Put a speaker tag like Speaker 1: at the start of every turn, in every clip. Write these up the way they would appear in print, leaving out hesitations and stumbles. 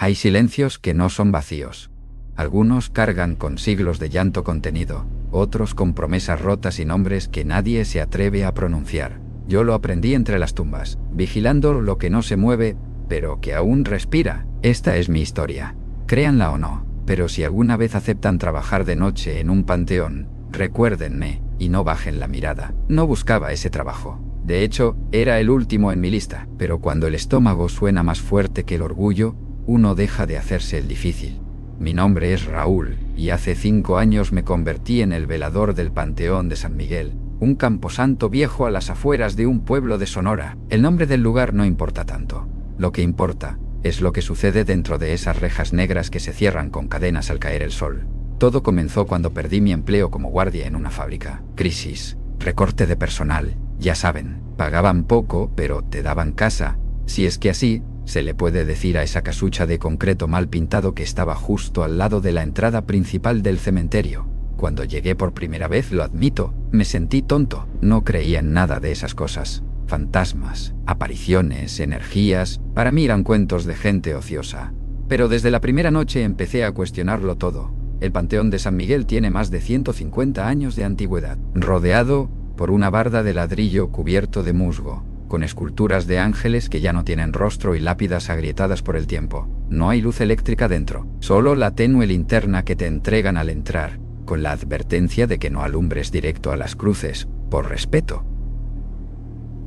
Speaker 1: Hay silencios que no son vacíos. Algunos cargan con siglos de llanto contenido, otros con promesas rotas y nombres que nadie se atreve a pronunciar. Yo lo aprendí entre las tumbas, vigilando lo que no se mueve, pero que aún respira. Esta es mi historia. Créanla o no, pero si alguna vez aceptan trabajar de noche en un panteón, recuérdenme y no bajen la mirada. No buscaba ese trabajo. De hecho, era el último en mi lista, pero cuando el estómago suena más fuerte que el orgullo, uno deja de hacerse el difícil. Mi nombre es Raúl, y hace 5 años me convertí en el velador del Panteón de San Miguel, un camposanto viejo a las afueras de un pueblo de Sonora. El nombre del lugar no importa tanto. Lo que importa es lo que sucede dentro de esas rejas negras que se cierran con cadenas al caer el sol. Todo comenzó cuando perdí mi empleo como guardia en una fábrica. Crisis, recorte de personal, ya saben, pagaban poco, pero te daban casa, si es que así se le puede decir a esa casucha de concreto mal pintado que estaba justo al lado de la entrada principal del cementerio. Cuando llegué por primera vez, lo admito, me sentí tonto. No creía en nada de esas cosas. Fantasmas, apariciones, energías, para mí eran cuentos de gente ociosa. Pero desde la primera noche empecé a cuestionarlo todo. El Panteón de San Miguel tiene más de 150 años de antigüedad, rodeado por una barda de ladrillo cubierto de musgo, con esculturas de ángeles que ya no tienen rostro y lápidas agrietadas por el tiempo. No hay luz eléctrica dentro, solo la tenue linterna que te entregan al entrar, con la advertencia de que no alumbres directo a las cruces, por respeto.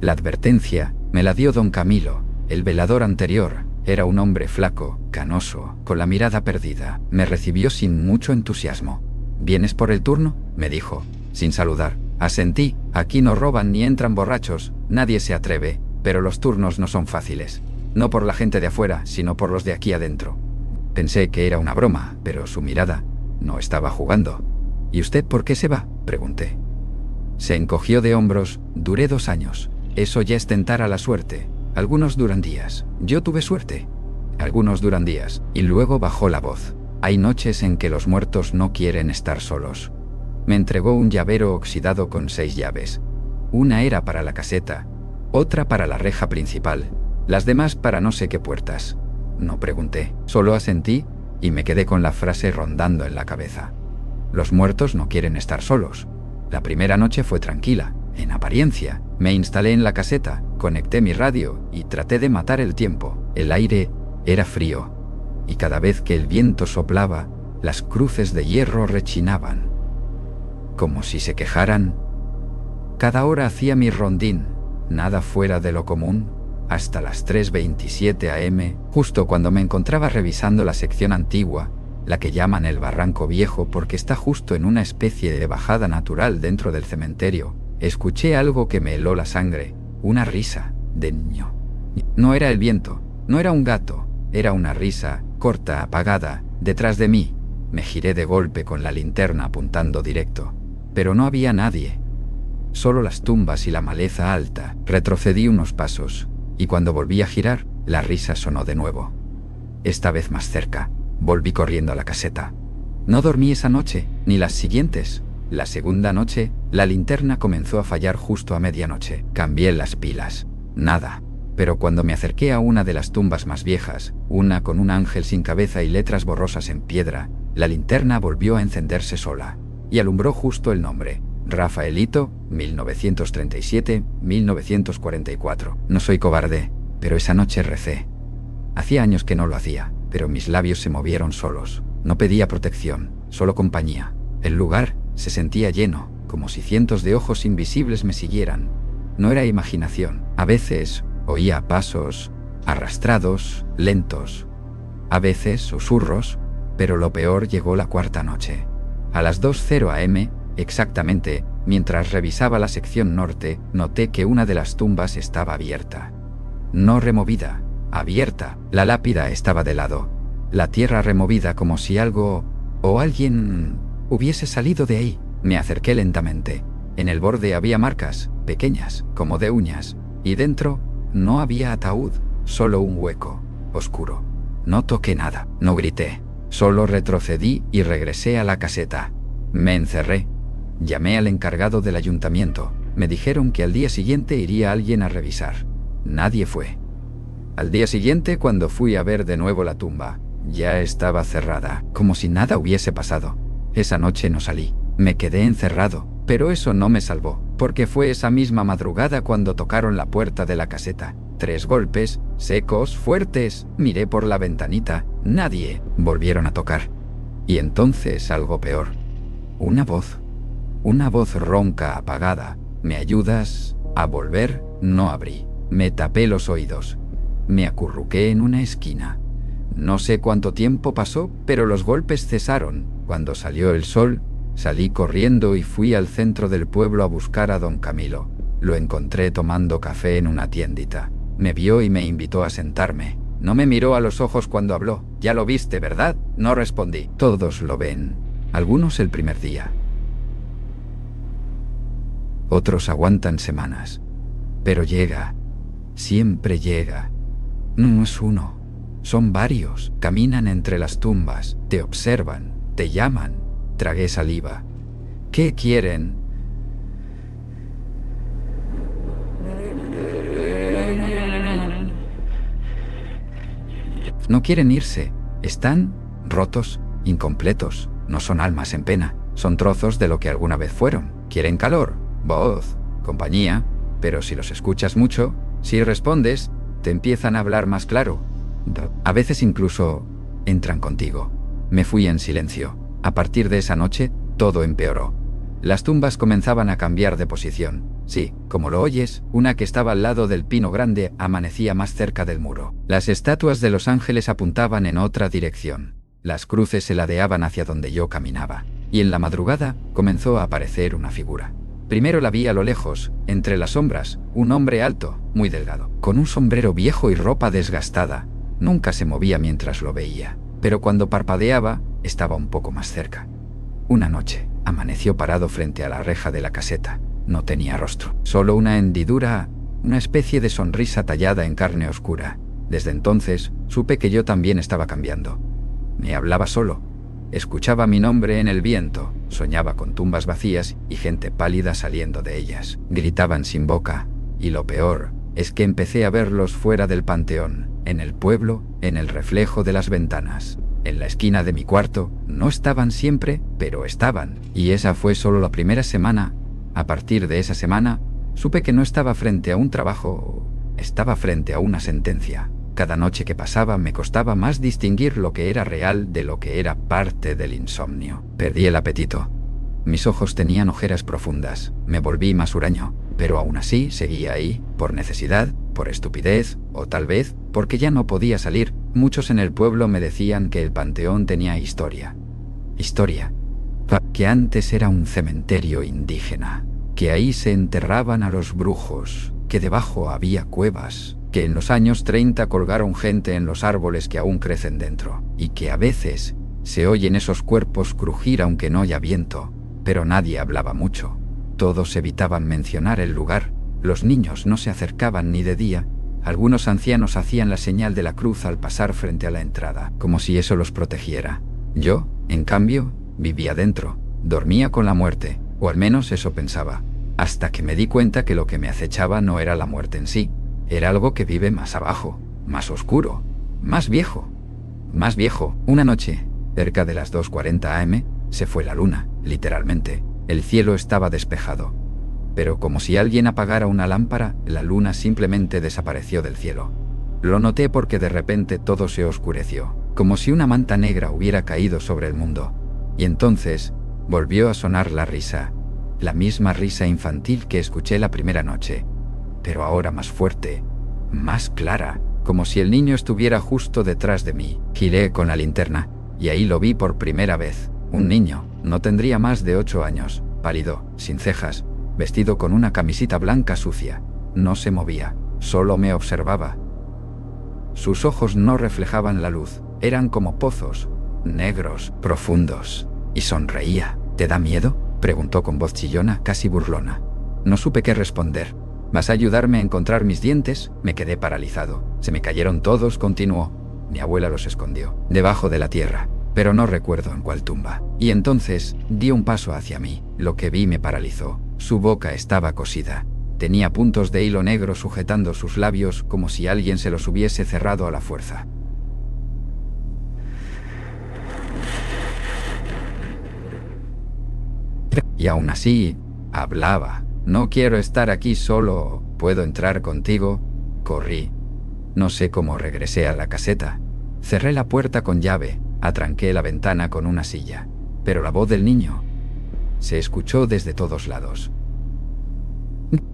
Speaker 1: La advertencia me la dio don Camilo, el velador anterior. Era un hombre flaco, canoso, con la mirada perdida. Me recibió sin mucho entusiasmo. ¿Vienes por el turno?, me dijo, sin saludar. Asentí. Aquí no roban ni entran borrachos, nadie se atreve, pero los turnos no son fáciles. No por la gente de afuera, sino por los de aquí adentro. Pensé que era una broma, pero su mirada no estaba jugando. ¿Y usted por qué se va?, pregunté. Se encogió de hombros. Duré 2 años. Eso ya es tentar a la suerte. Algunos duran días. Yo tuve suerte. Algunos duran días. Y luego bajó la voz. Hay noches en que los muertos no quieren estar solos. Me entregó un llavero oxidado con 6 llaves. Una era para la caseta, otra para la reja principal, las demás para no sé qué puertas. No pregunté, solo asentí y me quedé con la frase rondando en la cabeza. Los muertos no quieren estar solos. La primera noche fue tranquila, en apariencia. Me instalé en la caseta, conecté mi radio y traté de matar el tiempo. El aire era frío, y cada vez que el viento soplaba, las cruces de hierro rechinaban, como si se quejaran. Cada hora hacía mi rondín, nada fuera de lo común, hasta las 3:27 am, justo cuando me encontraba revisando la sección antigua, la que llaman el Barranco Viejo porque está justo en una especie de bajada natural dentro del cementerio. Escuché algo que me heló la sangre, una risa de niño. No era el viento, no era un gato, era una risa, corta, apagada, detrás de mí. Me giré de golpe con la linterna apuntando directo. Pero no había nadie. Solo las tumbas y la maleza alta. Retrocedí unos pasos, y cuando volví a girar, la risa sonó de nuevo. Esta vez más cerca. Volví corriendo a la caseta. No dormí esa noche, ni las siguientes. La segunda noche, la linterna comenzó a fallar justo a medianoche. Cambié las pilas. Nada. Pero cuando me acerqué a una de las tumbas más viejas, una con un ángel sin cabeza y letras borrosas en piedra, la linterna volvió a encenderse sola. Y alumbró justo el nombre. Rafaelito, 1937-1944. No soy cobarde, pero esa noche recé. Hacía años que no lo hacía, pero mis labios se movieron solos. No pedía protección, solo compañía. El lugar se sentía lleno, como si cientos de ojos invisibles me siguieran. No era imaginación. A veces oía pasos, arrastrados, lentos. A veces susurros, pero lo peor llegó la 4ª noche. A las 2:00 am, exactamente, mientras revisaba la sección norte, noté que una de las tumbas estaba abierta. No removida, abierta. La lápida estaba de lado. La tierra removida como si algo o alguien hubiese salido de ahí. Me acerqué lentamente. En el borde había marcas, pequeñas, como de uñas, y dentro no había ataúd, solo un hueco, oscuro. No toqué nada, no grité. Solo retrocedí y regresé a la caseta. Me encerré. Llamé al encargado del ayuntamiento. Me dijeron que al día siguiente iría alguien a revisar. Nadie fue. Al día siguiente, cuando fui a ver de nuevo la tumba, Ya estaba cerrada, como si nada hubiese pasado. Esa noche no salí. Me quedé encerrado, pero eso no me salvó, porque fue esa misma madrugada cuando tocaron la puerta de la caseta. 3 golpes, secos, fuertes. Miré por la ventanita. Nadie. Volvieron a tocar. Y entonces algo peor. Una voz. Una voz ronca, apagada. ¿Me ayudas a volver? No abrí. Me tapé los oídos. Me acurruqué en una esquina. No sé cuánto tiempo pasó, pero los golpes cesaron. Cuando salió el sol, salí corriendo y fui al centro del pueblo a buscar a don Camilo. Lo encontré tomando café en una tiendita. Me vio y me invitó a sentarme. No me miró a los ojos cuando habló. «Ya lo viste, ¿verdad?». No respondí. Todos lo ven. Algunos el primer día. Otros aguantan semanas. Pero llega. Siempre llega. No es uno. Son varios. Caminan entre las tumbas. Te observan. Te llaman. Tragué saliva. ¿Qué quieren? No quieren irse. Están rotos, incompletos. No son almas en pena. Son trozos de lo que alguna vez fueron. Quieren calor, voz, compañía. Pero si los escuchas mucho, si respondes, te empiezan a hablar más claro. A veces incluso entran contigo. Me fui en silencio. A partir de esa noche, todo empeoró. Las tumbas comenzaban a cambiar de posición. Sí, como lo oyes, una que estaba al lado del pino grande amanecía más cerca del muro. Las estatuas de los ángeles apuntaban en otra dirección. Las cruces se ladeaban hacia donde yo caminaba. Y en la madrugada comenzó a aparecer una figura. Primero la vi a lo lejos, entre las sombras, un hombre alto, muy delgado, con un sombrero viejo y ropa desgastada. Nunca se movía mientras lo veía, pero cuando parpadeaba, estaba un poco más cerca. Una noche, amaneció parado frente a la reja de la caseta. No tenía rostro, solo una hendidura, una especie de sonrisa tallada en carne oscura. Desde entonces, supe que yo también estaba cambiando. Me hablaba solo. Escuchaba mi nombre en el viento, soñaba con tumbas vacías y gente pálida saliendo de ellas. Gritaban sin boca, y lo peor es que empecé a verlos fuera del panteón, en el pueblo, en el reflejo de las ventanas. En la esquina de mi cuarto, no estaban siempre, pero estaban. Y esa fue solo la primera semana. A partir de esa semana, supe que no estaba frente a un trabajo, estaba frente a una sentencia. Cada noche que pasaba me costaba más distinguir lo que era real de lo que era parte del insomnio. Perdí el apetito. Mis ojos tenían ojeras profundas. Me volví más huraño, pero aún así seguía ahí, por necesidad, por estupidez, o tal vez porque ya no podía salir. Muchos en el pueblo me decían que el panteón tenía historia. Historia. Que antes era un cementerio indígena, que ahí se enterraban a los brujos, que debajo había cuevas, que en los años 30 colgaron gente en los árboles que aún crecen dentro, y que a veces se oyen esos cuerpos crujir aunque no haya viento, pero nadie hablaba mucho. Todos evitaban mencionar el lugar, los niños no se acercaban ni de día, algunos ancianos hacían la señal de la cruz al pasar frente a la entrada, como si eso los protegiera. Yo, en cambio, vivía dentro, dormía con la muerte, o al menos eso pensaba, hasta que me di cuenta que lo que me acechaba no era la muerte en sí, era algo que vive más abajo, más oscuro, más viejo. Más viejo. Una noche, cerca de las 2:40 am, se fue la luna, literalmente. El cielo estaba despejado. Pero como si alguien apagara una lámpara, la luna simplemente desapareció del cielo. Lo noté porque de repente todo se oscureció, como si una manta negra hubiera caído sobre el mundo. Y entonces volvió a sonar la risa, la misma risa infantil que escuché la primera noche, pero ahora más fuerte, más clara, como si el niño estuviera justo detrás de mí. Giré con la linterna, y ahí lo vi por primera vez. Un niño, no tendría más de 8 años, pálido, sin cejas, vestido con una camisita blanca sucia. No se movía, solo me observaba. Sus ojos no reflejaban la luz, eran como pozos, negros, profundos, y sonreía. ¿Te da miedo?, preguntó con voz chillona, casi burlona. No supe qué responder. ¿Vas a ayudarme a encontrar mis dientes? Me quedé paralizado. Se me cayeron todos, continuó. Mi abuela los escondió, debajo de la tierra, pero no recuerdo en cuál tumba. Y entonces dio un paso hacia mí. Lo que vi me paralizó. Su boca estaba cosida. Tenía puntos de hilo negro sujetando sus labios como si alguien se los hubiese cerrado a la fuerza. Y aún así, hablaba. «No quiero estar aquí solo. ¿Puedo entrar contigo?» Corrí. No sé cómo regresé a la caseta. Cerré la puerta con llave, atranqué la ventana con una silla. Pero la voz del niño se escuchó desde todos lados.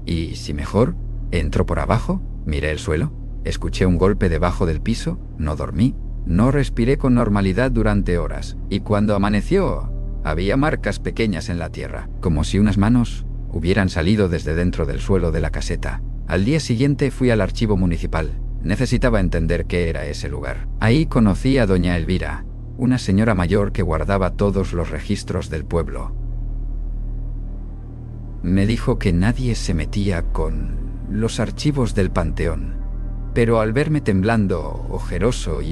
Speaker 1: ¿Y si mejor? ¿Entro por abajo? Miré el suelo. Escuché un golpe debajo del piso. No dormí. No respiré con normalidad durante horas. Y cuando amaneció, había marcas pequeñas en la tierra, como si unas manos hubieran salido desde dentro del suelo de la caseta. Al día siguiente fui al archivo municipal. Necesitaba entender qué era ese lugar. Ahí conocí a doña Elvira, una señora mayor que guardaba todos los registros del pueblo. Me dijo que nadie se metía con los archivos del panteón, pero al verme temblando, ojeroso,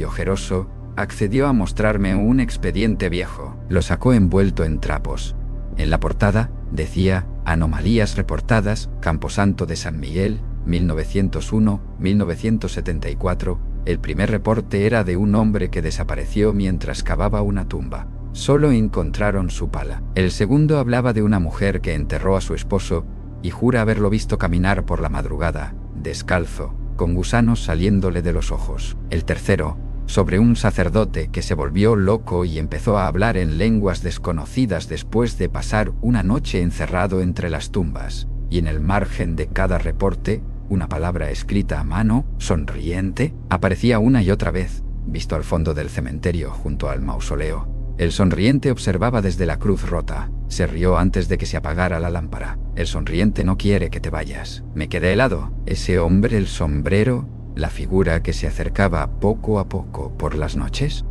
Speaker 1: accedió a mostrarme un expediente viejo. Lo sacó envuelto en trapos. En la portada decía: anomalías reportadas, Camposanto de San Miguel, 1901-1974. El primer reporte era de un hombre que desapareció mientras cavaba una tumba. Solo encontraron su pala. El segundo hablaba de una mujer que enterró a su esposo y jura haberlo visto caminar por la madrugada, descalzo, con gusanos saliéndole de los ojos. El tercero, sobre un sacerdote que se volvió loco y empezó a hablar en lenguas desconocidas después de pasar una noche encerrado entre las tumbas. Y en el margen de cada reporte, una palabra escrita a mano, sonriente, aparecía una y otra vez, visto al fondo del cementerio junto al mausoleo. El sonriente observaba desde la cruz rota. Se rió antes de que se apagara la lámpara. El sonriente no quiere que te vayas. Me quedé helado. Ese hombre, el sombrero, la figura que se acercaba poco a poco por las noches.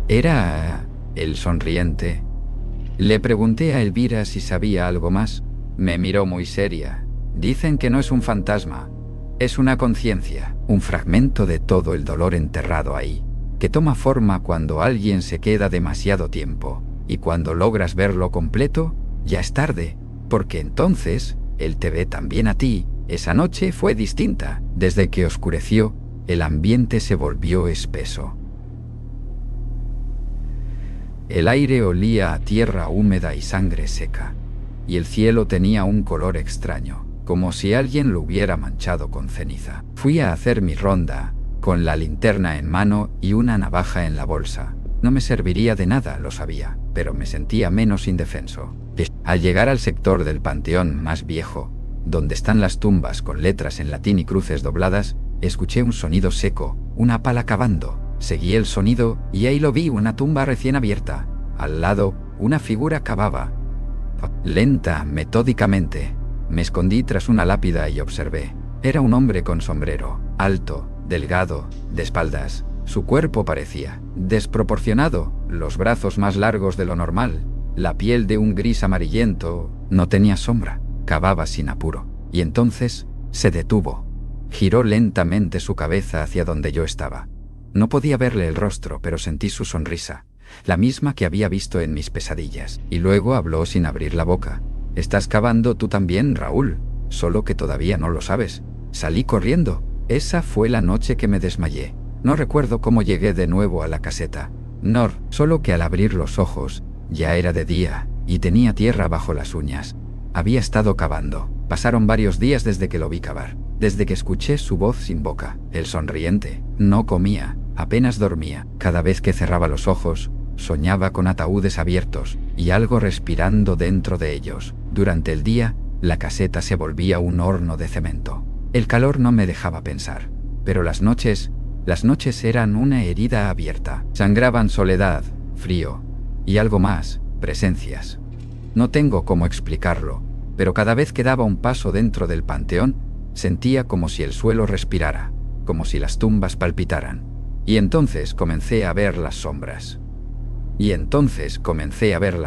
Speaker 1: ¿Era el sonriente? Le pregunté a Elvira si sabía algo más. Me miró muy seria. Dicen que no es un fantasma. Es una conciencia, un fragmento de todo el dolor enterrado ahí, que toma forma cuando alguien se queda demasiado tiempo, y cuando logras verlo completo, ya es tarde, porque entonces él te ve también a ti. Esa noche fue distinta. Desde que oscureció, el ambiente se volvió espeso. El aire olía a tierra húmeda y sangre seca, y el cielo tenía un color extraño, como si alguien lo hubiera manchado con ceniza. Fui a hacer mi ronda, con la linterna en mano y una navaja en la bolsa. No me serviría de nada, lo sabía, pero me sentía menos indefenso. Al llegar al sector del panteón más viejo, donde están las tumbas con letras en latín y cruces dobladas, escuché un sonido seco, una pala cavando. Seguí el sonido y ahí lo vi, una tumba recién abierta. Al lado, una figura cavaba. Lenta, metódicamente. Me escondí tras una lápida y observé. Era un hombre con sombrero, alto, delgado, de espaldas. Su cuerpo parecía desproporcionado, los brazos más largos de lo normal, la piel de un gris amarillento. No tenía sombra. Cavaba sin apuro. Y entonces se detuvo. Giró lentamente su cabeza hacia donde yo estaba. No podía verle el rostro, pero sentí su sonrisa, la misma que había visto en mis pesadillas. Y luego habló sin abrir la boca. «Estás cavando tú también, Raúl, solo que todavía no lo sabes. Salí corriendo. Esa fue la noche que me desmayé. No recuerdo cómo llegué de nuevo a la caseta. No, solo que al abrir los ojos, ya era de día, y tenía tierra bajo las uñas. Había estado cavando. Pasaron varios días desde que lo vi cavar, desde que escuché su voz sin boca. El sonriente no comía, apenas dormía. Cada vez que cerraba los ojos, soñaba con ataúdes abiertos y algo respirando dentro de ellos. Durante el día, la caseta se volvía un horno de cemento. El calor no me dejaba pensar, pero las noches eran una herida abierta. Sangraban soledad, frío y algo más, presencias. No tengo cómo explicarlo, pero cada vez que daba un paso dentro del panteón, sentía como si el suelo respirara, como si las tumbas palpitaran. Y entonces comencé a ver las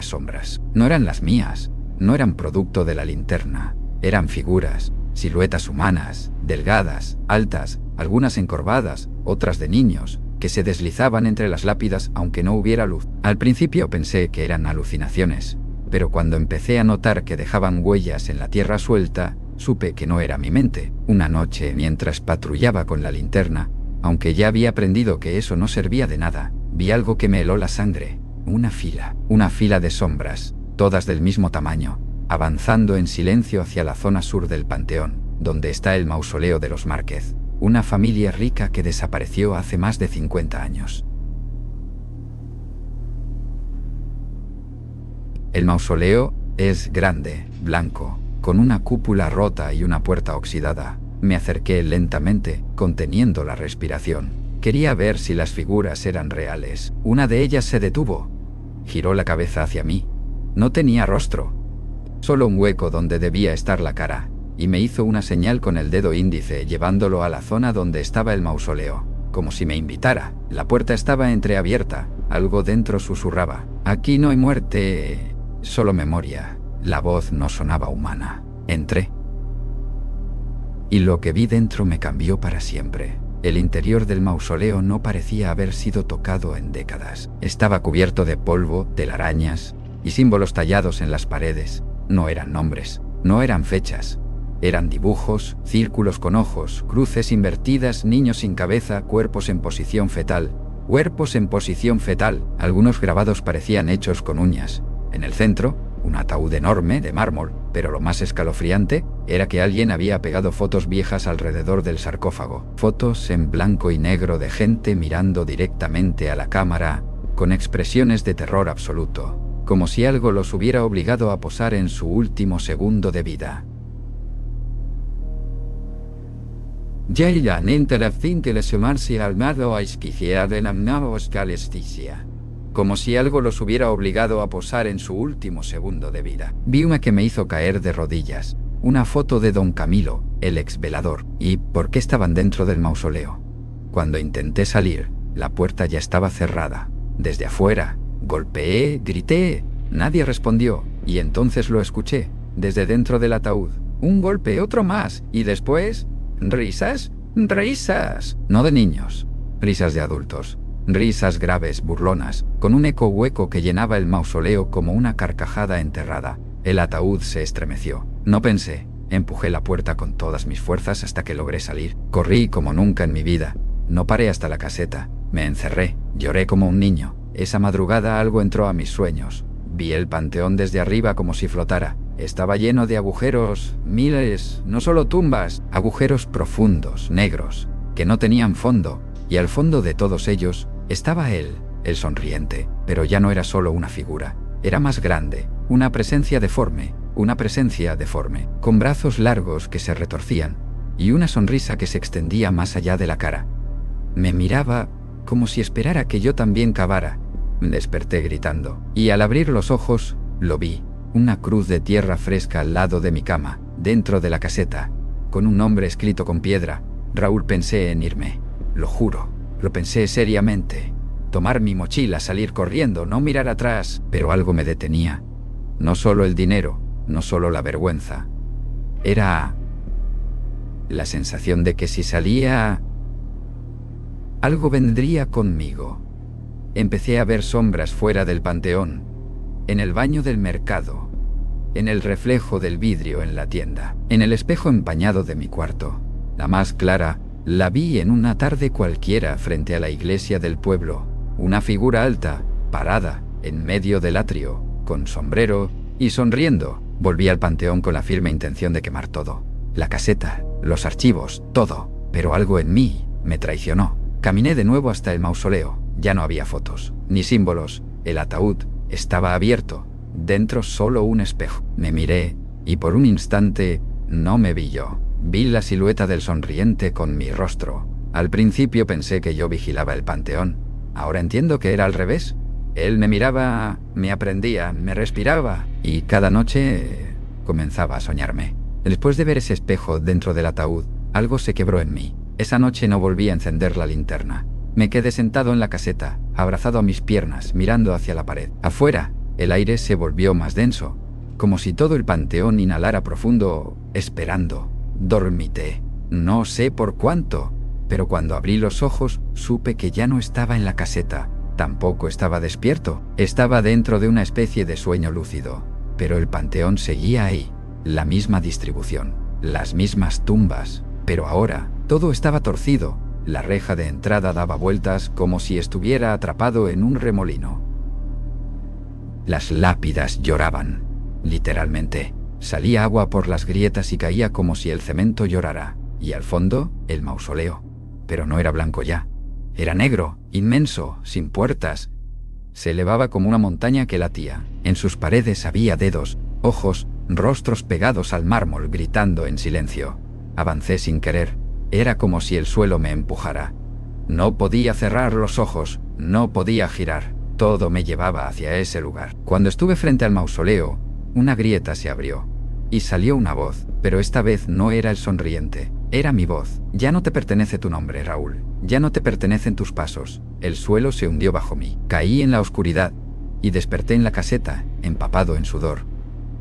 Speaker 1: sombras. No eran las mías, no eran producto de la linterna, eran figuras, siluetas humanas, delgadas, altas, algunas encorvadas, otras de niños, que se deslizaban entre las lápidas aunque no hubiera luz. Al principio pensé que eran alucinaciones, pero cuando empecé a notar que dejaban huellas en la tierra suelta, supe que no era mi mente. Una noche, mientras patrullaba con la linterna, aunque ya había aprendido que eso no servía de nada, vi algo que me heló la sangre. Una fila de sombras, todas del mismo tamaño, avanzando en silencio hacia la zona sur del panteón, donde está el mausoleo de los Márquez, una familia rica que desapareció hace más de 50 años. El mausoleo es grande, blanco, con una cúpula rota y una puerta oxidada. Me acerqué lentamente, conteniendo la respiración. Quería ver si las figuras eran reales. Una de ellas se detuvo. Giró la cabeza hacia mí. No tenía rostro, solo un hueco donde debía estar la cara, y me hizo una señal con el dedo índice, llevándolo a la zona donde estaba el mausoleo, como si me invitara. La puerta estaba entreabierta. Algo dentro susurraba: «Aquí no hay muerte, solo memoria». La voz no sonaba humana. Entré. Y lo que vi dentro me cambió para siempre. El interior del mausoleo no parecía haber sido tocado en décadas. Estaba cubierto de polvo, telarañas y símbolos tallados en las paredes. No eran nombres, no eran fechas. Eran dibujos, círculos con ojos, cruces invertidas, niños sin cabeza, cuerpos en posición fetal. Cuerpos en posición fetal. Algunos grabados parecían hechos con uñas. En el centro, un ataúd enorme de mármol, pero lo más escalofriante era que alguien había pegado fotos viejas alrededor del sarcófago. Fotos en blanco y negro de gente mirando directamente a la cámara, con expresiones de terror absoluto, como si algo los hubiera obligado a posar en su último segundo de vida. Como si algo los hubiera obligado a posar en su último segundo de vida. Vi una que me hizo caer de rodillas. Una foto de don Camilo, el ex velador. ¿Y por qué estaban dentro del mausoleo? Cuando intenté salir, la puerta ya estaba cerrada. Desde afuera, golpeé, grité. Nadie respondió. Y entonces lo escuché, desde dentro del ataúd. Un golpe, otro más. Y después, risas, risas. No de niños, risas de adultos. Risas graves, burlonas, con un eco hueco que llenaba el mausoleo como una carcajada enterrada. El ataúd se estremeció. No pensé. Empujé la puerta con todas mis fuerzas hasta que logré salir. Corrí como nunca en mi vida. No paré hasta la caseta. Me encerré. Lloré como un niño. Esa madrugada algo entró a mis sueños. Vi el panteón desde arriba como si flotara. Estaba lleno de agujeros, miles, no solo tumbas, agujeros profundos, negros, que no tenían fondo. Y al fondo de todos ellos estaba él, el sonriente, pero ya no era solo una figura, era más grande, una presencia deforme, con brazos largos que se retorcían, y una sonrisa que se extendía más allá de la cara. Me miraba como si esperara que yo también cavara. Desperté gritando, y al abrir los ojos, lo vi, una cruz de tierra fresca al lado de mi cama, dentro de la caseta, con un nombre escrito con piedra. Raúl, pensé en irme. Lo juro, lo pensé seriamente. Tomar mi mochila, salir corriendo, no mirar atrás, pero algo me detenía. No solo el dinero, no solo la vergüenza. Era la sensación de que si salía, algo vendría conmigo. Empecé a ver sombras fuera del panteón, en el baño del mercado, en el reflejo del vidrio en la tienda, en el espejo empañado de mi cuarto. La más clara la vi en una tarde cualquiera frente a la iglesia del pueblo. Una figura alta, parada, en medio del atrio, con sombrero y sonriendo. Volví al panteón con la firme intención de quemar todo. La caseta, los archivos, todo. Pero algo en mí me traicionó. Caminé de nuevo hasta el mausoleo. Ya no había fotos, ni símbolos. El ataúd estaba abierto. Dentro solo un espejo. Me miré, y por un instante no me vi yo. Vi la silueta del sonriente con mi rostro. Al principio pensé que yo vigilaba el panteón. Ahora entiendo que era al revés. Él me miraba, me aprendía, me respiraba, y cada noche comenzaba a soñarme. Después de ver ese espejo dentro del ataúd, algo se quebró en mí. Esa noche no volví a encender la linterna. Me quedé sentado en la caseta, abrazado a mis piernas, mirando hacia la pared. Afuera, el aire se volvió más denso, como si todo el panteón inhalara profundo, esperando. Dormité. No sé por cuánto, pero cuando abrí los ojos, supe que ya no estaba en la caseta. Tampoco estaba despierto. Estaba dentro de una especie de sueño lúcido. Pero el panteón seguía ahí. La misma distribución. Las mismas tumbas. Pero ahora, todo estaba torcido. La reja de entrada daba vueltas como si estuviera atrapado en un remolino. Las lápidas lloraban. Literalmente. Salía agua por las grietas y caía como si el cemento llorara. Y al fondo, el mausoleo. Pero no era blanco ya. Era negro, inmenso, sin puertas. Se elevaba como una montaña que latía. En sus paredes había dedos, ojos, rostros pegados al mármol gritando en silencio. Avancé sin querer. Era como si el suelo me empujara. No podía cerrar los ojos, no podía girar. Todo me llevaba hacia ese lugar. Cuando estuve frente al mausoleo, una grieta se abrió. Y salió una voz, pero esta vez no era el sonriente. Era mi voz. Ya no te pertenece tu nombre, Raúl. Ya no te pertenecen tus pasos. El suelo se hundió bajo mí. Caí en la oscuridad y desperté en la caseta, empapado en sudor.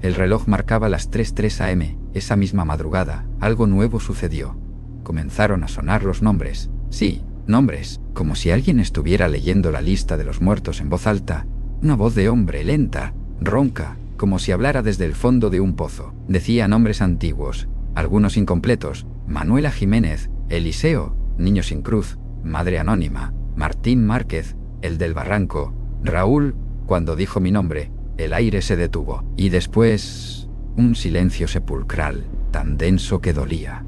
Speaker 1: El reloj marcaba las 3:03 am. Esa misma madrugada, algo nuevo sucedió. Comenzaron a sonar los nombres. Sí, nombres, como si alguien estuviera leyendo la lista de los muertos en voz alta. Una voz de hombre, lenta, ronca, como si hablara desde el fondo de un pozo. Decía nombres antiguos, algunos incompletos: Manuela Jiménez, Eliseo, Niño sin Cruz, Madre Anónima, Martín Márquez, el del Barranco, Raúl. Cuando dijo mi nombre, el aire se detuvo. Y después, un silencio sepulcral, tan denso que dolía.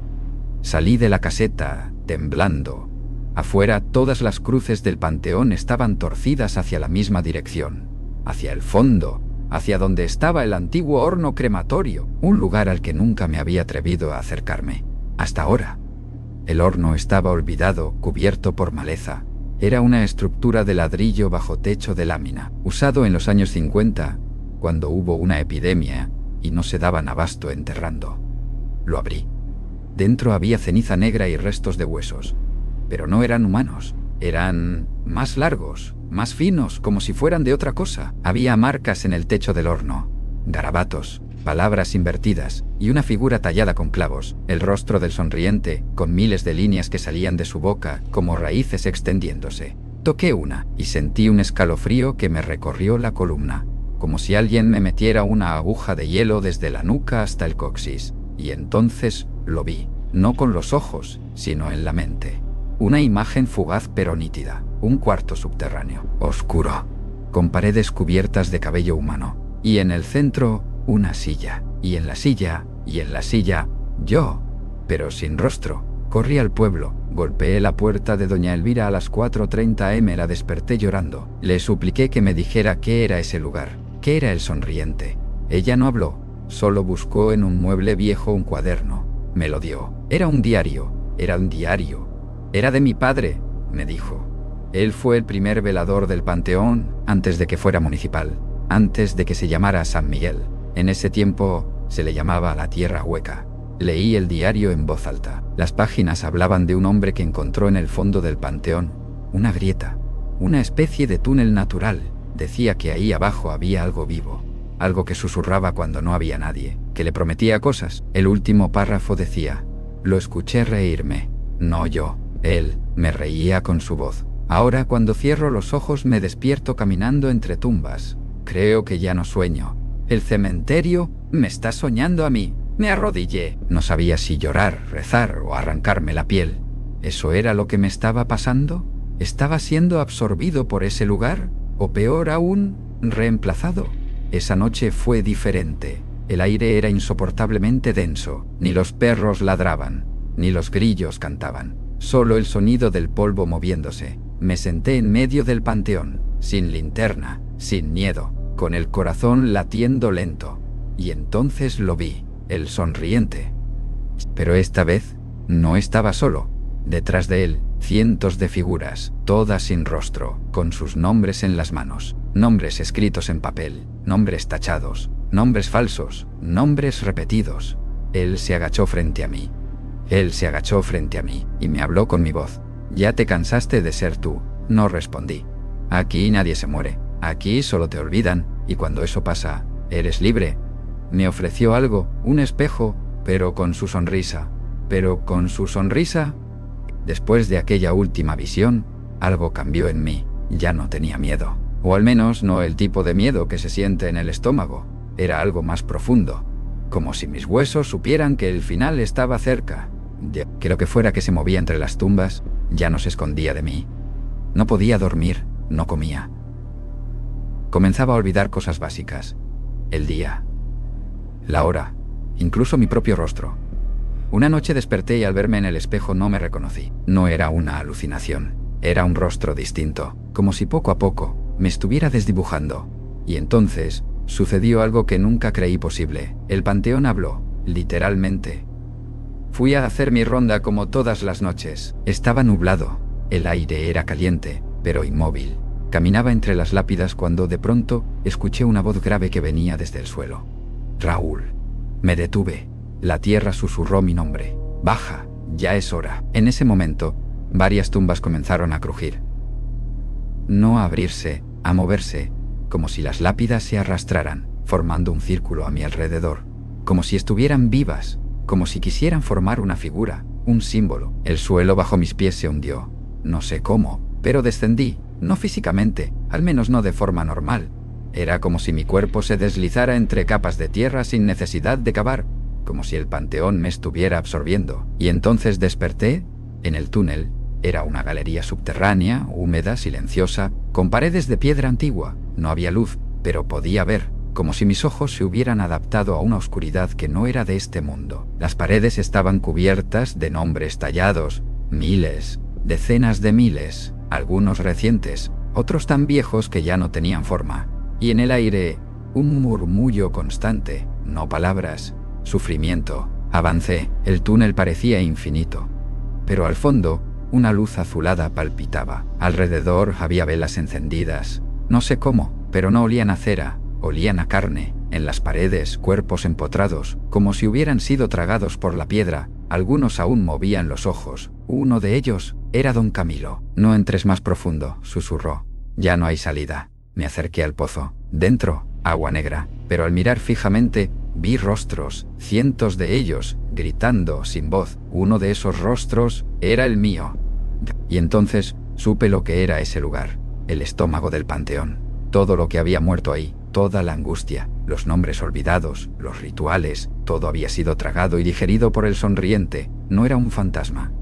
Speaker 1: Salí de la caseta, temblando. Afuera, todas las cruces del panteón estaban torcidas hacia la misma dirección. Hacia el fondo, hacia donde estaba el antiguo horno crematorio, un lugar al que nunca me había atrevido a acercarme. Hasta ahora. El horno estaba olvidado, cubierto por maleza. Era una estructura de ladrillo bajo techo de lámina, usado en los años 50, cuando hubo una epidemia y no se daban abasto enterrando. Lo abrí. Dentro había ceniza negra y restos de huesos. Pero no eran humanos. Eran más largos, más finos, como si fueran de otra cosa. Había marcas en el techo del horno, garabatos, palabras invertidas y una figura tallada con clavos, el rostro del sonriente, con miles de líneas que salían de su boca como raíces extendiéndose. Toqué una y sentí un escalofrío que me recorrió la columna, como si alguien me metiera una aguja de hielo desde la nuca hasta el coxis. Y entonces lo vi, no con los ojos, sino en la mente. Una imagen fugaz pero nítida, un cuarto subterráneo, oscuro, con paredes cubiertas de cabello humano, y en el centro una silla, y en la silla, yo, pero sin rostro. Corrí al pueblo, golpeé la puerta de doña Elvira a las 4:30 am. La desperté llorando. Le supliqué que me dijera qué era ese lugar, qué era el sonriente. Ella no habló, solo buscó en un mueble viejo un cuaderno. Me lo dio. Era un diario. Era de mi padre, me dijo. Él fue el primer velador del panteón antes de que fuera municipal, antes de que se llamara San Miguel. En ese tiempo se le llamaba la Tierra Hueca. Leí el diario en voz alta. Las páginas hablaban de un hombre que encontró en el fondo del panteón una grieta, una especie de túnel natural. Decía que ahí abajo había algo vivo, algo que susurraba cuando no había nadie, que le prometía cosas. El último párrafo decía: lo escuché reírme. No yo, él, me reía con su voz. Ahora cuando cierro los ojos me despierto caminando entre tumbas. Creo que ya no sueño. El cementerio me está soñando a mí. Me arrodillé. No sabía si llorar, rezar o arrancarme la piel. ¿Eso era lo que me estaba pasando? ¿Estaba siendo absorbido por ese lugar? ¿O peor aún, reemplazado? Esa noche fue diferente. El aire era insoportablemente denso. Ni los perros ladraban, ni los grillos cantaban. Solo el sonido del polvo moviéndose. Me senté en medio del panteón, sin linterna, sin miedo, con el corazón latiendo lento. Y entonces lo vi. El sonriente. Pero esta vez no estaba solo. Detrás de él, cientos de figuras, todas sin rostro, con sus nombres en las manos. Nombres escritos en papel, nombres tachados, nombres falsos, nombres repetidos. Él se agachó frente a mí. Y me habló con mi voz. «Ya te cansaste de ser tú». No respondí. «Aquí nadie se muere. Aquí solo te olvidan. Y cuando eso pasa, eres libre». Me ofreció algo, un espejo, pero con su sonrisa. Después de aquella última visión, algo cambió en mí. Ya no tenía miedo. O al menos no el tipo de miedo que se siente en el estómago. Era algo más profundo. Como si mis huesos supieran que el final estaba cerca. Que lo que fuera que se movía entre las tumbas ya no se escondía de mí. No podía dormir, no comía. Comenzaba a olvidar cosas básicas. El día, la hora, incluso mi propio rostro. Una noche desperté y al verme en el espejo no me reconocí. No era una alucinación. Era un rostro distinto, como si poco a poco me estuviera desdibujando. Y entonces sucedió algo que nunca creí posible. El panteón habló, literalmente. Fui a hacer mi ronda como todas las noches. Estaba nublado. El aire era caliente, pero inmóvil. Caminaba entre las lápidas cuando de pronto escuché una voz grave que venía desde el suelo. Raúl. Me detuve. La tierra susurró mi nombre. Baja, ya es hora. En ese momento, varias tumbas comenzaron a crujir. No a abrirse, a moverse, como si las lápidas se arrastraran, formando un círculo a mi alrededor. Como si estuvieran vivas, como si quisieran formar una figura, un símbolo. El suelo bajo mis pies se hundió. No sé cómo, pero descendí, no físicamente, al menos no de forma normal. Era como si mi cuerpo se deslizara entre capas de tierra sin necesidad de cavar, como si el panteón me estuviera absorbiendo. Y entonces desperté en el túnel. Era una galería subterránea, húmeda, silenciosa, con paredes de piedra antigua. No había luz, pero podía ver, como si mis ojos se hubieran adaptado a una oscuridad que no era de este mundo. Las paredes estaban cubiertas de nombres tallados, miles, decenas de miles, algunos recientes, otros tan viejos que ya no tenían forma. Y en el aire, un murmullo constante, no palabras, sufrimiento. Avancé, el túnel parecía infinito. Pero al fondo, una luz azulada palpitaba. Alrededor había velas encendidas. No sé cómo, pero no olían a cera, olían a carne. En las paredes, cuerpos empotrados, como si hubieran sido tragados por la piedra. Algunos aún movían los ojos. Uno de ellos era don Camilo. No entres más profundo, susurró. Ya no hay salida. Me acerqué al pozo. Dentro, agua negra. Pero al mirar fijamente, vi rostros, cientos de ellos, gritando sin voz. Uno de esos rostros era el mío. Y entonces supe lo que era ese lugar. El estómago del panteón. Todo lo que había muerto ahí, toda la angustia, los nombres olvidados, los rituales, todo había sido tragado y digerido por el sonriente. No era un fantasma.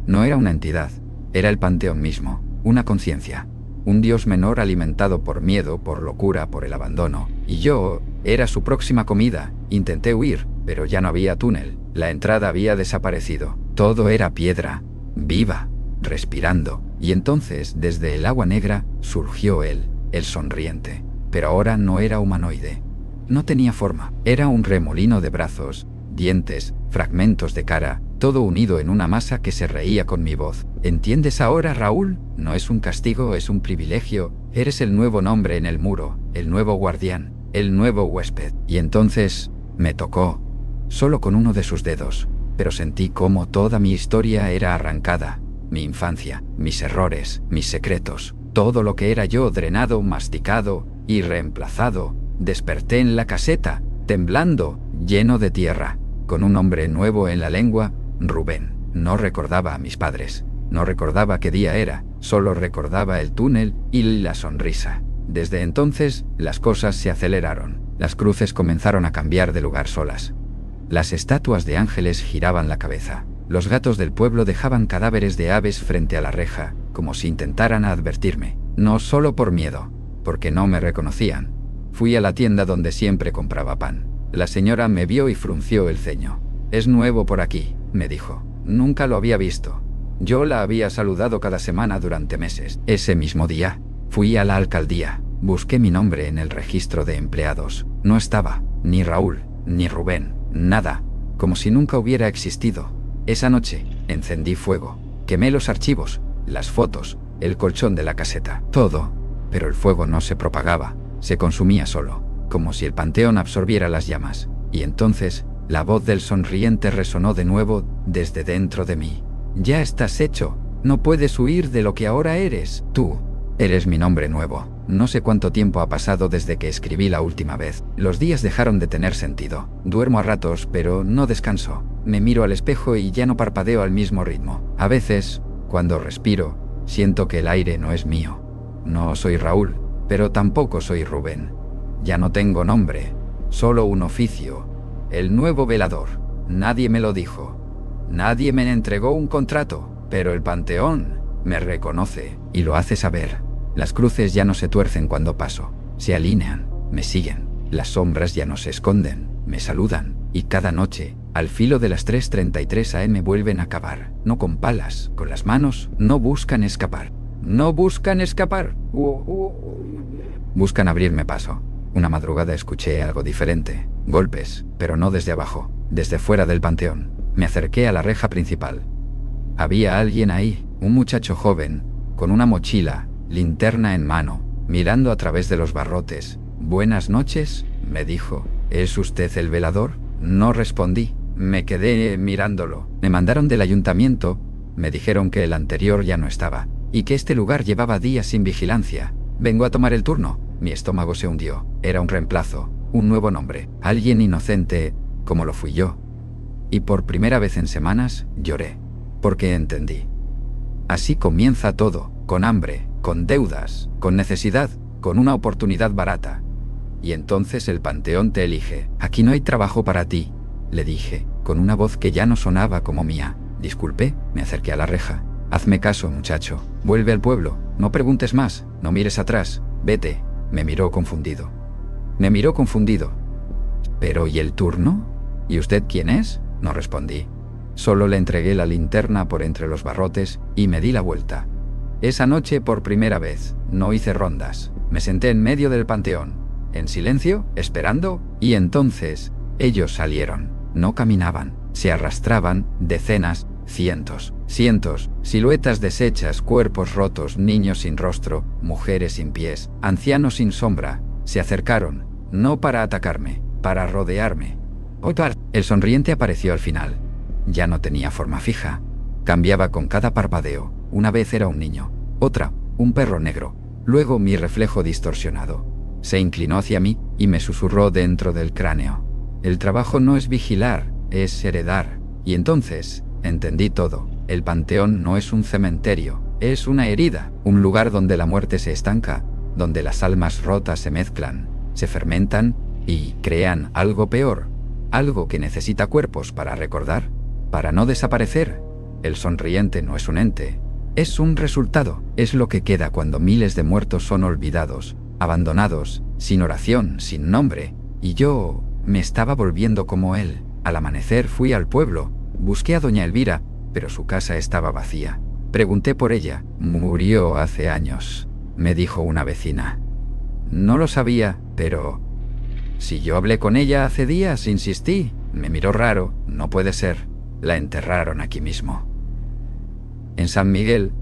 Speaker 1: No era una entidad. Era el panteón mismo, una conciencia. Un dios menor alimentado por miedo, por locura, por el abandono. Y yo era su próxima comida. Intenté huir, pero ya no había túnel. La entrada había desaparecido. Todo era piedra, viva, respirando. Y entonces, desde el agua negra, surgió él, el sonriente. Pero ahora no era humanoide. No tenía forma. Era un remolino de brazos, dientes, fragmentos de cara, todo unido en una masa que se reía con mi voz. ¿Entiendes ahora, Raúl? No es un castigo, es un privilegio. Eres el nuevo nombre en el muro, el nuevo guardián, el nuevo huésped. Y entonces me tocó, solo con uno de sus dedos, pero sentí cómo toda mi historia era arrancada. Mi infancia, mis errores, mis secretos, todo lo que era yo drenado, masticado y reemplazado. Desperté en la caseta, temblando, lleno de tierra, con un nombre nuevo en la lengua, Rubén. No recordaba a mis padres, no recordaba qué día era, solo recordaba el túnel y la sonrisa. Desde entonces, las cosas se aceleraron. Las cruces comenzaron a cambiar de lugar solas. Las estatuas de ángeles giraban la cabeza. Los gatos del pueblo dejaban cadáveres de aves frente a la reja, como si intentaran advertirme. No solo por miedo, porque no me reconocían. Fui a la tienda donde siempre compraba pan. La señora me vio y frunció el ceño. «Es nuevo por aquí», me dijo. Nunca lo había visto. Yo la había saludado cada semana durante meses. Ese mismo día, fui a la alcaldía. Busqué mi nombre en el registro de empleados. No estaba, ni Raúl, ni Rubén, nada, como si nunca hubiera existido. Esa noche, encendí fuego. Quemé los archivos, las fotos, el colchón de la caseta, todo. Pero el fuego no se propagaba, se consumía solo, como si el panteón absorbiera las llamas. Y entonces, la voz del sonriente resonó de nuevo desde dentro de mí. «Ya estás hecho. No puedes huir de lo que ahora eres. Tú eres mi nombre nuevo». No sé cuánto tiempo ha pasado desde que escribí la última vez. Los días dejaron de tener sentido. Duermo a ratos, pero no descanso. Me miro al espejo y ya no parpadeo al mismo ritmo. A veces, cuando respiro, siento que el aire no es mío. No soy Raúl, pero tampoco soy Rubén. Ya no tengo nombre, solo un oficio. El nuevo velador. Nadie me lo dijo. Nadie me entregó un contrato, pero el panteón me reconoce y lo hace saber. Las cruces ya no se tuercen cuando paso. Se alinean, me siguen. Las sombras ya no se esconden, me saludan. Y cada noche, al filo de las 3:33 am vuelven a cavar. No con palas, con las manos, no buscan escapar. No buscan escapar. Buscan abrirme paso. Una madrugada escuché algo diferente. Golpes, pero no desde abajo, desde fuera del panteón. Me acerqué a la reja principal. Había alguien ahí, un muchacho joven, con una mochila, linterna en mano, mirando a través de los barrotes. «Buenas noches», me dijo. «¿Es usted el velador?» No respondí. Me quedé mirándolo. Me mandaron del ayuntamiento. Me dijeron que el anterior ya no estaba y que este lugar llevaba días sin vigilancia. Vengo a tomar el turno. Mi estómago se hundió. Era un reemplazo, un nuevo nombre. Alguien inocente, como lo fui yo. Y por primera vez en semanas lloré, porque entendí. Así comienza todo, con hambre, con deudas, con necesidad, con una oportunidad barata. Y entonces el panteón te elige. «Aquí no hay trabajo para ti», le dije, con una voz que ya no sonaba como mía. Disculpe, me acerqué a la reja. «Hazme caso, muchacho. Vuelve al pueblo. No preguntes más. No mires atrás. Vete». Me miró confundido. «¿Pero y el turno? ¿Y usted quién es?». No respondí. Solo le entregué la linterna por entre los barrotes y me di la vuelta. Esa noche, por primera vez, no hice rondas. Me senté en medio del panteón, en silencio, esperando, y entonces ellos salieron. No caminaban, se arrastraban, decenas, cientos, siluetas deshechas, cuerpos rotos, niños sin rostro, mujeres sin pies, ancianos sin sombra. Se acercaron, no para atacarme, para rodearme. El sonriente apareció al final. Ya no tenía forma fija. Cambiaba con cada parpadeo. Una vez era un niño, otra, un perro negro, luego mi reflejo distorsionado. Se inclinó hacia mí y me susurró dentro del cráneo. «El trabajo no es vigilar, es heredar». Y entonces entendí todo. El panteón no es un cementerio, es una herida, un lugar donde la muerte se estanca, donde las almas rotas se mezclan, se fermentan y crean algo peor, algo que necesita cuerpos para recordar, para no desaparecer. El sonriente no es un ente, es un resultado, es lo que queda cuando miles de muertos son olvidados, abandonados, sin oración, sin nombre. Y yo me estaba volviendo como él. Al amanecer fui al pueblo, busqué a doña Elvira, pero su casa estaba vacía. Pregunté por ella. «Murió hace años», me dijo una vecina. No lo sabía, pero... «Si yo hablé con ella hace días», insistí. Me miró raro. «No puede ser. La enterraron aquí mismo». «En San Miguel.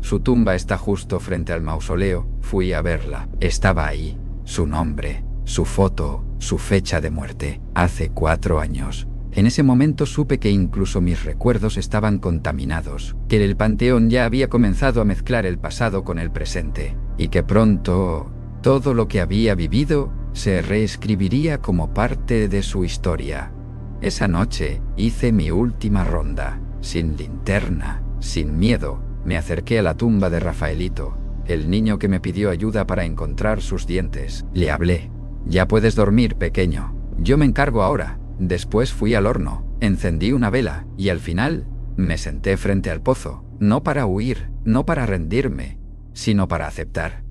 Speaker 1: Su tumba está justo frente al mausoleo. Fui a verla. Estaba ahí. Su nombre, su foto, su fecha de muerte. Hace 4 años. En ese momento supe que incluso mis recuerdos estaban contaminados, que el panteón ya había comenzado a mezclar el pasado con el presente, y que pronto todo lo que había vivido se reescribiría como parte de su historia. Esa noche hice mi última ronda, sin linterna, sin miedo. Me acerqué a la tumba de Rafaelito, el niño que me pidió ayuda para encontrar sus dientes. Le hablé. «Ya puedes dormir, pequeño. Yo me encargo ahora». Después fui al horno, encendí una vela y al final me senté frente al pozo, no para huir, no para rendirme, sino para aceptar.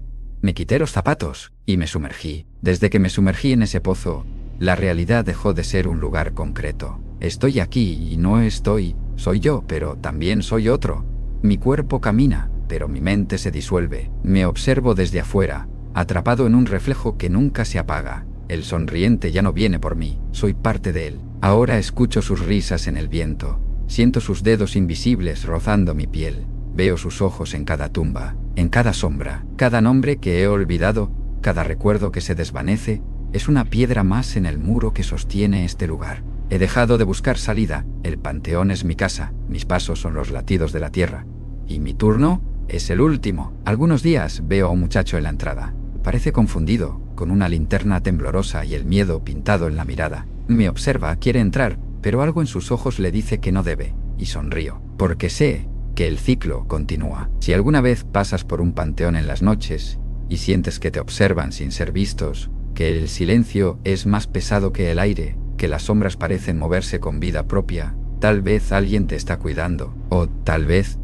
Speaker 1: Me quité los zapatos y me sumergí. Desde que me sumergí en ese pozo, la realidad dejó de ser un lugar concreto. Estoy aquí y no estoy, soy yo, pero también soy otro. Mi cuerpo camina, pero mi mente se disuelve. Me observo desde afuera, atrapado en un reflejo que nunca se apaga. El sonriente ya no viene por mí, soy parte de él. Ahora escucho sus risas en el viento, siento sus dedos invisibles rozando mi piel, veo sus ojos en cada tumba, en cada sombra, cada nombre que he olvidado, cada recuerdo que se desvanece, es una piedra más en el muro que sostiene este lugar. He dejado de buscar salida, el panteón es mi casa, mis pasos son los latidos de la tierra, y mi turno es el último. Algunos días veo a un muchacho en la entrada. Parece confundido, con una linterna temblorosa y el miedo pintado en la mirada. Me observa, quiere entrar, pero algo en sus ojos le dice que no debe, y sonrío, porque sé que el ciclo continúa. Si alguna vez pasas por un panteón en las noches y sientes que te observan sin ser vistos, que el silencio es más pesado que el aire, que las sombras parecen moverse con vida propia, tal vez alguien te está cuidando, o tal vez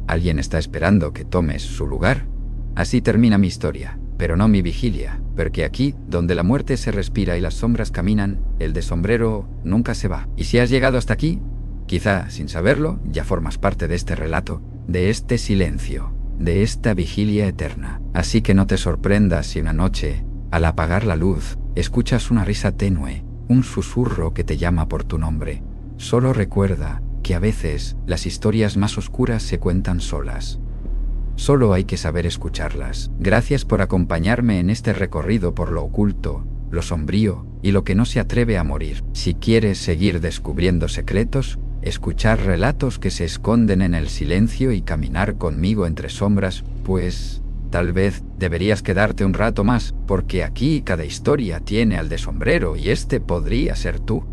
Speaker 1: alguien está esperando que tomes su lugar. Así termina mi historia. pero no mi vigilia, porque aquí, donde la muerte se respira y las sombras caminan, el de sombrero nunca se va. Y si has llegado hasta aquí, quizá, sin saberlo, ya formas parte de este relato, de este silencio, de esta vigilia eterna. Así que no te sorprendas si una noche, al apagar la luz, escuchas una risa tenue, un susurro que te llama por tu nombre. Solo recuerda que a veces las historias más oscuras se cuentan solas. Solo hay que saber escucharlas. Gracias por acompañarme en este recorrido por lo oculto, lo sombrío y lo que no se atreve a morir. Si quieres seguir descubriendo secretos, escuchar relatos que se esconden en el silencio y caminar conmigo entre sombras, pues tal vez deberías quedarte un rato más, porque aquí cada historia tiene al de sombrero y este podría ser tú.